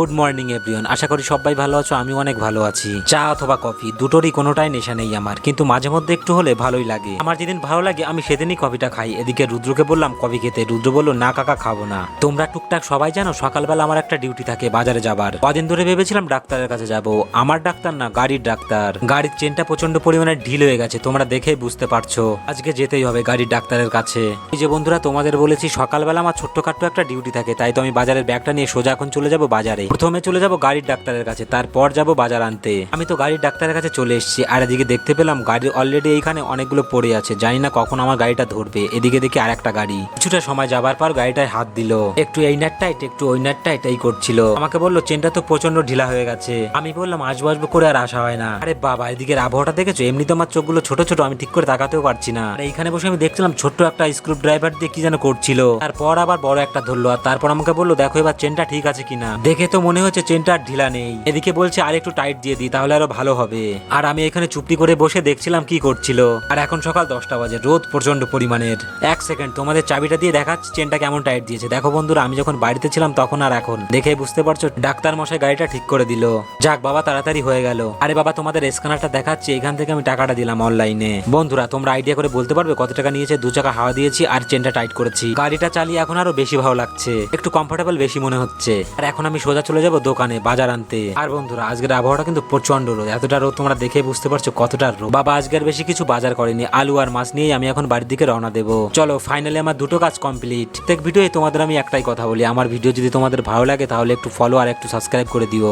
Good morning everyone, আশা করি সবাই ভালো আছো। আমি অনেক ভালো আছি। চা অথবা কফি দুটোরই কোনোটাই নেশা নেই আমার, কিন্তু মাঝে মধ্যে একটু হলে ভালোই লাগে। আমার যেদিন ভালো লাগে আমি সেদিনই কফিটা খাই। এদিকে রুদ্রকে বললাম কফি খেতে, রুদ্র বললো না কাকা খাবো না। তোমরা টুকটাক সবাই জানো সকালবেলা আমার একটা ডিউটি থাকে বাজারে যাবার। কদিন ধরে ভেবেছিলাম ডাক্তারের কাছে যাব। আমার ডাক্তার না, গাড়ির ডাক্তার। গাড়ির চেনটা প্রচন্ড পরিমাণে ঢিল হয়ে গেছে, তোমরা দেখেই বুঝতে পারছো। আজকে যেতেই হবে গাড়ির ডাক্তারের কাছে। এই যে বন্ধুরা, তোমাদের বলেছি সকালবেলা আমার ছোট্টখাট্ট একটা ডিউটি থাকে, তাই তো আমি বাজারের ব্যাগটা নিয়ে সোজা এখন চলে যাব বাজারে। প্রথমে চলে যাব গাড়ির ডাক্তারের কাছে, তারপর যাব বাজার আনতে। আমি তো গাড়ির ডাক্তারের কাছে চলে এসেছি, আর এদিকে দেখতে পেলাম গাড়ি অলরেডি এইখানে অনেকগুলো পড়ে আছে। জানি না কখন আমার গাড়িটা ধরবে। এদিকে দেখি আর একটা গাড়ি। কিছুটা সময় যাবার পর গাড়িটায় হাত দিল, একটু এই নাট টাইট একটু ওই নাট টাইট এই করছিল। আমাকে বললো চেনটা তো প্রচন্ড ঢিলা হয়ে গেছে। আমি বললাম আসবো আসবো করে আর আসা হয় না। আরে বাবা, এদিকের আবহাওয়াটা দেখেছো? এমনি তো আমার চোখগুলো ছোট ছোট, আমি ঠিক করে তাকাতেও পারছি না। আর এইখানে বসে আমি দেখছিলাম ছোট্ট একটা স্ক্রু ড্রাইভার দিয়ে কি যেন করছিল। তারপর আবার বড় একটা ধরলো, আর তারপর আমাকে বললো দেখো এবার চেনটা ঠিক আছে কিনা। দেখে তো মনে হচ্ছে চেনটা ঢিলা নেই। এদিকে বলছে আর একটু টাইট দিয়ে দিই, তাহলে আরো ভালো হবে। আর আমি এখানে চুপটি করে বসে দেখছিলাম কি করছিল। আর এখন সকাল 10টা বাজে, রোদ প্রচন্ড পরিমাণের। এক সেকেন্ড তোমাদের চাবিটা দিয়ে দেখাচ্ছি চেনটা কেমন টাইট দিয়েছে। দেখো বন্ধুরা, আমি যখন বাড়িতে ছিলাম তখন আর এখন দেখে বুঝতে পারছো ডাক্তার মশাই গাড়িটা ঠিক করে দিল। যাক বাবা, তাড়াতাড়ি হয়ে গেল। আরে বাবা, তোমাদের স্ক্যানারটা দেখাচ্ছি, এখান থেকে আমি টাকাটা দিলাম অনলাইনে। বন্ধুরা, তোমরা আইডিয়া করে বলতে পারবে কত টাকা নিয়েছে? 2 চাকা হাওয়া দিয়েছি আর চেনটা টাইট করেছি। গাড়িটা চালিয়ে এখন আরো বেশি ভালো লাগছে, একটু কমফোর্টেবল বেশি মনে হচ্ছে। আর এখন আমি সোজা চলে যাব দোকানে বাজার আনতে। আর বন্ধুরা, আজকের আবহাওয়াটা কিন্তু প্রচন্ড রোদ। এতটা রোদ তোমরা দেখে বুঝতে পারছো কতটা রোদ। বাবা আজকের বেশি কিছু বাজার করেনি, আলু আর মাছ নিয়েই আমি এখন বাড়ির দিকে রওনা দেবো। চলো, ফাইনালি আমার দুটো কাজ কমপ্লিট। প্রত্যেক ভিডিওতে তোমাদের আমি একটাই কথা বলি, আমার ভিডিও যদি তোমাদের ভালো লাগে তাহলে একটু ফলো আর একটু সাবস্ক্রাইব করে দিও।